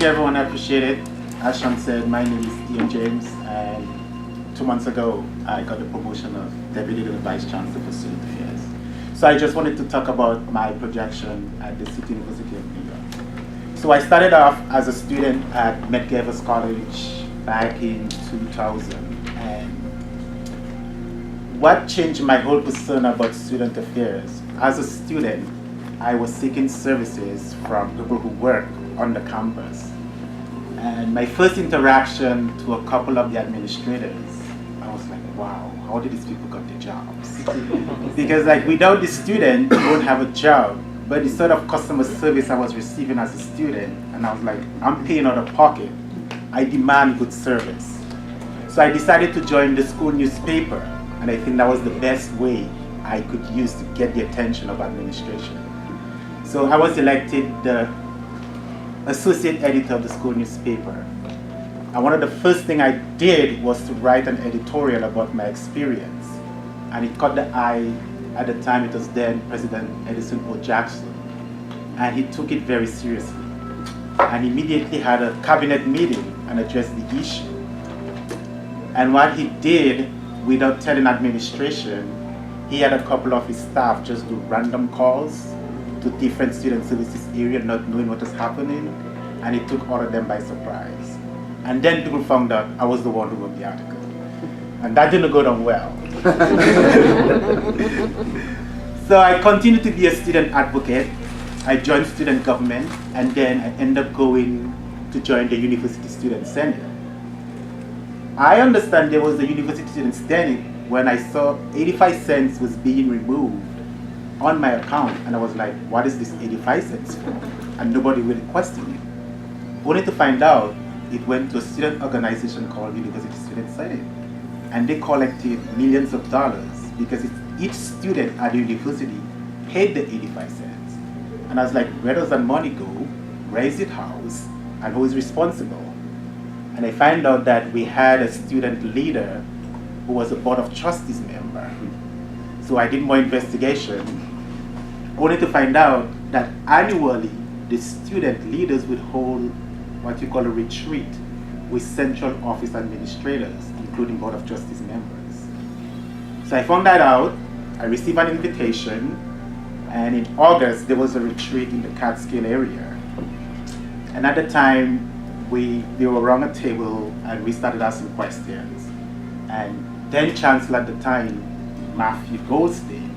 you, everyone. I appreciate it. As Sean said, my name is Ian James, and 2 months ago, I got the promotion of Deputy Vice Chancellor for Student Affairs. So I just wanted to talk about my projection at the City University of New York. So I started off as a student at MacLeod College back in 2000. And what changed my whole persona about student affairs? As a student, I was seeking services from people who work on the campus. And my first interaction to a couple of the administrators, I was like, wow, how did these people get their jobs? Because like without the student, you won't have a job. But the sort of customer service I was receiving as a student, and I was like, I'm paying out of pocket. I demand good service. So I decided to join the school newspaper, and I think that was the best way I could use to get the attention of administration. So I was elected the associate editor of the school newspaper. And one of the first things I did was to write an editorial about my experience. And it caught the eye. At the time, it was then President Edison O. Jackson. And he took it very seriously. And immediately had a cabinet meeting and addressed the issue. And what he did, without telling administration, he had a couple of his staff just do random calls to different student services areas, not knowing what was happening, and it took all of them by surprise. And then people found out I was the one who wrote the article. And that didn't go down well. So I continued to be a student advocate. I joined student government, and then I ended up going to join the University Student Senate. I understand there was a University Student Senate when I saw 85 cents was being removed on my account, and I was like, what is this 85 cents for? And nobody really questioned it. Only to find out it went to a student organization called University Student Senate, and they collected millions of dollars because each student at the university paid the 85 cents. And I was like, where does that money go? Where is it housed? And who is responsible? And I found out that we had a student leader who was a Board of Trustees member. So I did more investigation, only to find out that annually the student leaders would hold what you call a retreat with central office administrators, including Board of Trustees members. So I found that out. I received an invitation, and in August there was a retreat in the Catskill area. And at the time, we were around a table and we started asking questions. And then Chancellor at the time, Matthew Goldstein,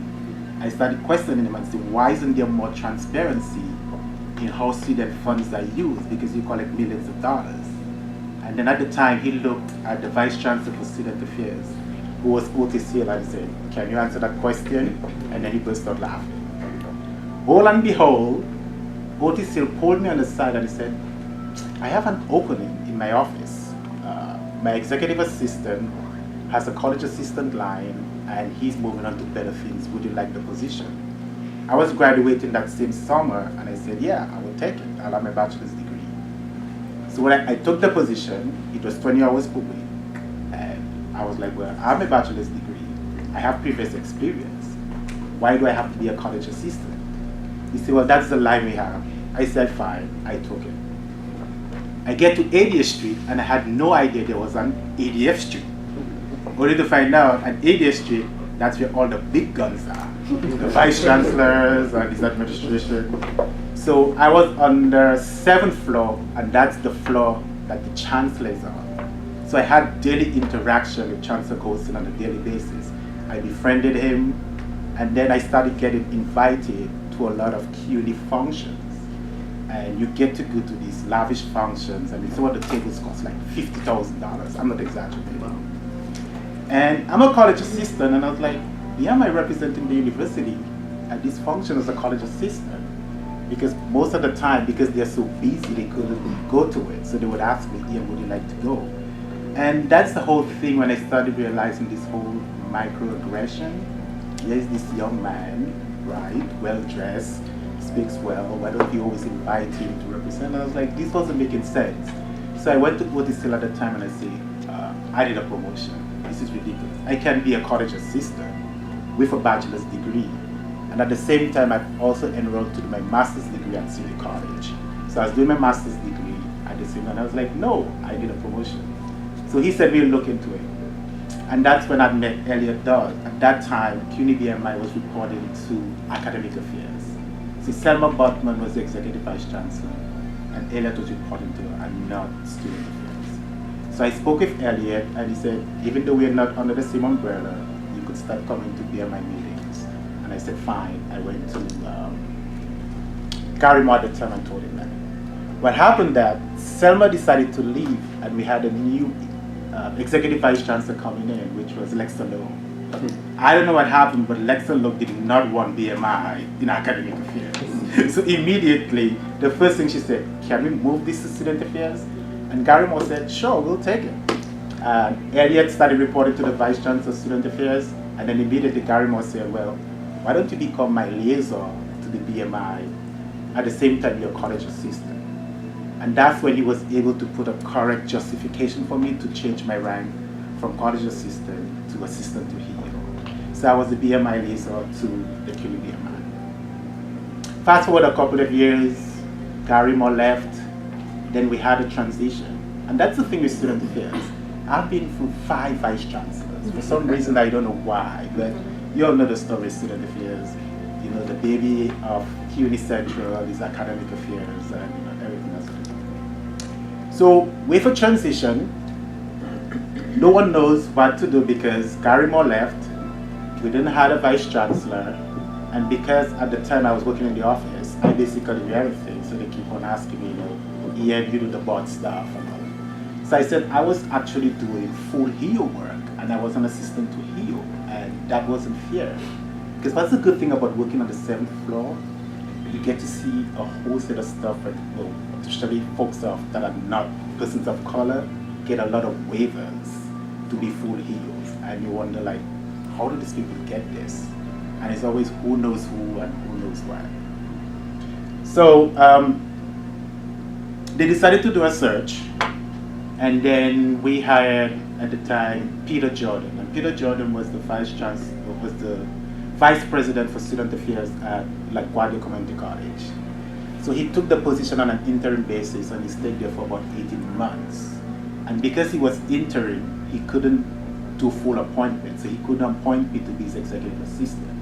I started questioning him and saying, why isn't there more transparency in how student funds are used, because you collect millions of dollars? And then at the time, he looked at the Vice Chancellor for Student Affairs, who was Otis Hill, and said, can you answer that question? And then he burst out laughing. Lo and behold, Otis Hill pulled me on the side and he said, I have an opening in my office. My executive assistant has a college assistant line, and he's moving on to better things. Would you like the position? I was graduating that same summer, and I said, yeah, I will take it. I'll have my bachelor's degree. So when I took the position, it was 20 hours per week. And I was like, well, I have my bachelor's degree. I have previous experience. Why do I have to be a college assistant? He said, well, that's the line we have. I said, fine, I took it. I get to 80th Street, and I had no idea there was an 80th Street. Only to find out at 80th Street, that's where all the big guns are. The vice chancellors and his administration. So I was on the 7th floor, and that's the floor that the chancellor is on. So I had daily interaction with Chancellor Goldstein on a daily basis. I befriended him, and then I started getting invited to a lot of CUNY functions. And you get to go to these lavish functions. I mean, some of the tables cost like $50,000. I'm not exaggerating. And I'm a college assistant, and I was like, yeah, am I representing the university at this function as a college assistant? Because most of the time, because they're so busy, they couldn't go to it. So they would ask me, Ian, would you like to go? And that's the whole thing when I started realizing this whole microaggression. Here's this young man, right, well-dressed, speaks well, why don't you always invite him to represent? And I was like, this wasn't making sense. So I went to Otis Hill at the time and I said, I need a promotion. This is ridiculous. I can be a college assistant with a bachelor's degree. And at the same time, I also enrolled to do my master's degree at City College. So I was doing my master's degree, and at the same time. I was like, no, I need a promotion. So he said, we'll look into it. And that's when I met Elliot Dodd. At that time, CUNY BMI was reporting to academic affairs. So Selma Botman was the executive vice chancellor, and Elliot was reporting to her and not student affairs. So I spoke with Elliot, and he said, even though we're not under the same umbrella, you could start coming to BMI meetings. And I said, fine. I went to Gary Moore at the time and told him that. What happened that Selma decided to leave, and we had a new executive vice chancellor coming in, which was Lexter Lowe. I don't know what happened, but Lexter Lowe did not want BMI in academic affairs. So immediately, the first thing she said, can we move this to student affairs? And Gary Moore said, sure, we'll take it. Elliot started reporting to the vice chancellor of student affairs, and then immediately Gary Moore said, well, why don't you become my liaison to the BMI at the same time you're college assistant? And that's when he was able to put a correct justification for me to change my rank from college assistant to assistant to HEO. So I was the BMI liaison to the CUNY BMI. Fast forward a couple of years, Gary Moore left, then we had a transition. And that's the thing with student affairs. I've been through 5 vice chancellors. For some reason, I don't know why, but you all know the story of student affairs. You know, the baby of CUNY Central is academic affairs and everything else. So with a transition, no one knows what to do because Gary Moore left, we didn't have a vice chancellor, and because at the time I was working in the office, I basically knew everything, so they keep on asking me, you know, Ian, you do the board stuff and all. So I said I was actually doing full HEO work, and I was an assistant to HEO, and that wasn't fair. Because that's the good thing about working on the 7th floor, you get to see a whole set of stuff, and well, especially folks that are not persons of color get a lot of waivers to be full HEOs, and you wonder like, how do these people get this? And it's always who knows who and who knows what. So they decided to do a search, and then we hired at the time Peter Jordan, and Peter Jordan was the vice chancellor, was the vice president for student affairs at LaGuardia Community College. So he took the position on an interim basis, and he stayed there for about 18 months. And because he was interim, he couldn't do full appointment, so he couldn't appoint me to be his executive assistant.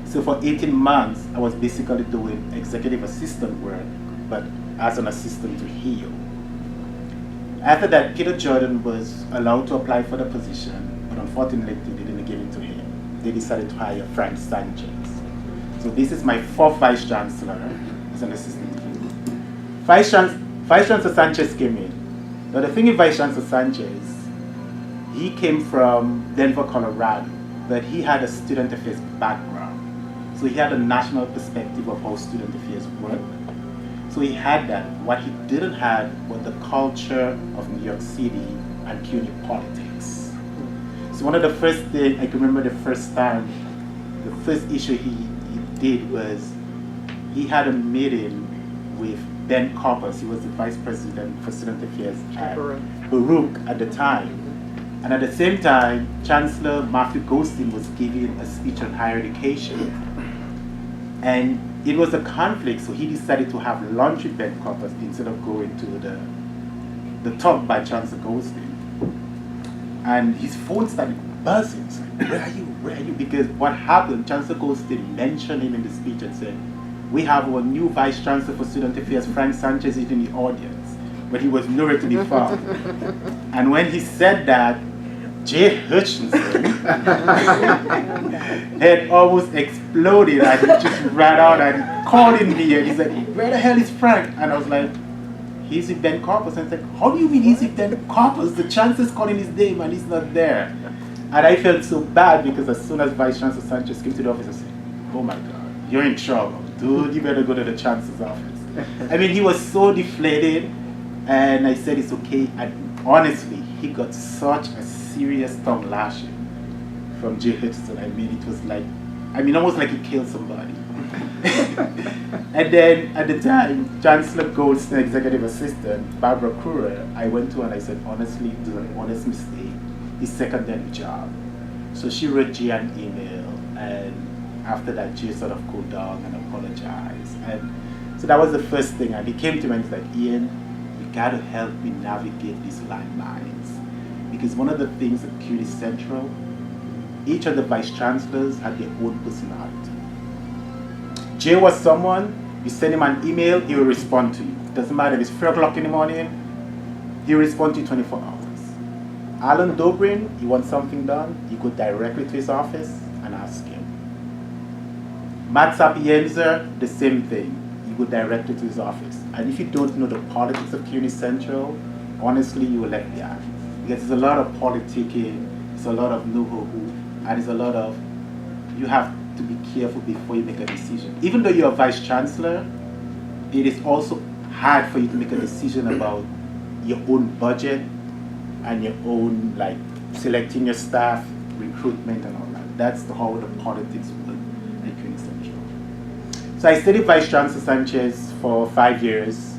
So for 18 months, I was basically doing executive assistant work, but as an assistant to HEO. After that, Peter Jordan was allowed to apply for the position, but unfortunately, they didn't give it to him. They decided to hire Frank Sanchez. So this is my 4th vice chancellor as an assistant. Vice Chancellor Sanchez came in. Now the thing with Vice Chancellor Sanchez, he came from Denver, Colorado, but he had a student affairs background. So he had a national perspective of how student affairs work. So he had that. What he didn't have was the culture of New York City and CUNY politics. So one of the first things, I can remember the first time, the first issue he did was he had a meeting with Ben Coppers. He was the vice president for student affairs at Baruch at the time. And at the same time, Chancellor Matthew Goldstein was giving a speech on higher education. And it was a conflict, so he decided to have lunch with Ben Coppers instead of going to the talk by Chancellor Goldstein. And his phone started buzzing. So, where are you? Where are you? Because what happened, Chancellor Goldstein mentioned him in the speech and said, we have our new Vice Chancellor for Student Affairs, Frank Sanchez, is in the audience. But he was nowhere to be found. And when he said that, Jay Hutchinson had almost exploded, and he just ran out and called in me, and he said, where the hell is Frank? And I was like, he's with Ben Coppers. And I said, how do you mean he's with Ben Coppers? The Chancellor's calling his name and he's not there. And I felt so bad because as soon as Vice Chancellor Sanchez came to the office, I said, oh my God, you're in trouble. Dude, you better go to the Chancellor's office. I mean, he was so deflated, and I said it's okay. And honestly, he got such a serious tongue lashing from Jay Hutchinson. I mean, it was like, almost like he killed somebody. And then at the time, Chancellor Goldstein, executive assistant, Barbara Kruger, I went to and I said, honestly, it was an honest mistake. His second job. So she wrote Jay an email, and after that, Jay sort of cooled down and apologized. And so that was the first thing. And he came to me and he's like, Ian, you got to help me navigate these landmines. Because one of the things at CUNY Central, each of the vice chancellors had their own personality. Jay was someone, you send him an email, he will respond to you. Doesn't matter if it's 3 o'clock in the morning, he will respond to you 24 hours. Alan Dobrin, you want something done, you go directly to his office and ask him. Matt Sapienza, the same thing. You go directly to his office. And if you don't know the politics of CUNY Central, honestly, you will let behind. Because there's a lot of politicking, there's a lot of no-ho-ho, and there's a lot of, you have to be careful before you make a decision. Even though you're a vice chancellor, it is also hard for you to make a decision about your own budget and your own, like, selecting your staff, recruitment, and all that. That's how the politics work at CUNY Central. So I studied Vice Chancellor Sanchez for 5 years.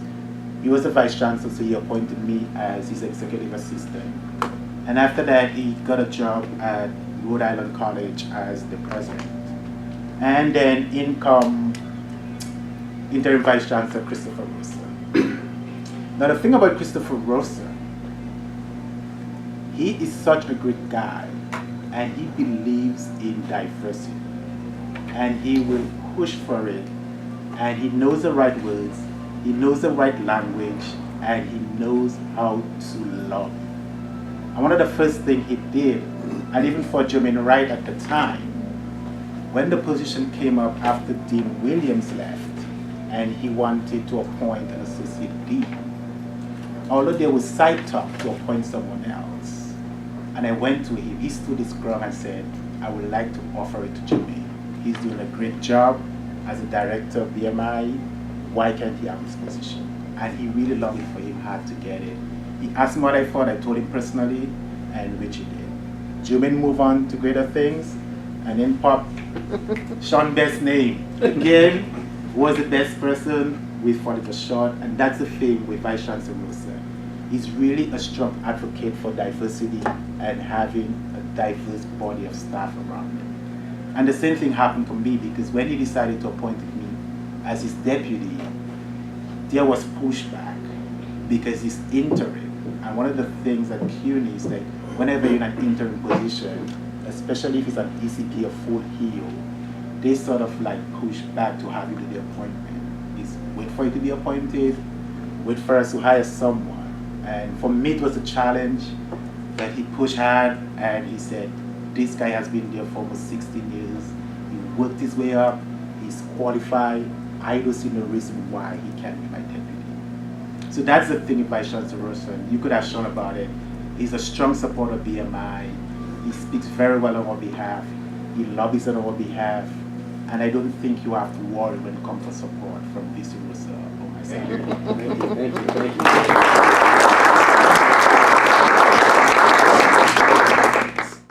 He was the Vice Chancellor, so he appointed me as his executive assistant. And after that, he got a job at Rhode Island College as the president. And then in come interim Vice Chancellor Christopher Rosa. Now the thing about Christopher Rosa, he is such a great guy, and he believes in diversity, and he will push for it, and he knows the right words, he knows the right language, and he knows how to lobby. And one of the first things he did, and even for Jermaine Wright at the time, when the position came up after Dean Williams left, and he wanted to appoint an associate dean, although there was side talk to appoint someone else, and I went to him, he stood his ground and said, I would like to offer it to Jermaine. He's doing a great job as a director of BMI. Why can't he have this position? And he really lobbied for him hard to get it. He asked me what I thought, I told him personally, and which he did. Jermaine moved on to greater things, and then popped Sean Best's name. Again, was the best person, we thought it was short, and that's the thing with Vice Chancellor Rosa. He's really a strong advocate for diversity and having a diverse body of staff around him. And the same thing happened to me, because when he decided to appoint me as his deputy, there was pushback because he's interim. And one of the things at CUNY is like, whenever you're in an interim position, especially if it's an ECP or full heel, they sort of like push back to have you do the appointment. It's wait for you to be appointed, wait for us to hire someone. And for me, it was a challenge that he pushed hard, and he said, this guy has been there for almost 16 years. He worked his way up, he's qualified. I don't see no reason why he can't be my deputy. So that's the thing with Vice Chancellor Rosa. You could have shown about it. He's a strong supporter of BMI. He speaks very well on our behalf. He lobbies on our behalf. And I don't think you have to worry when it comes to support from VC Rosa or myself. Thank you.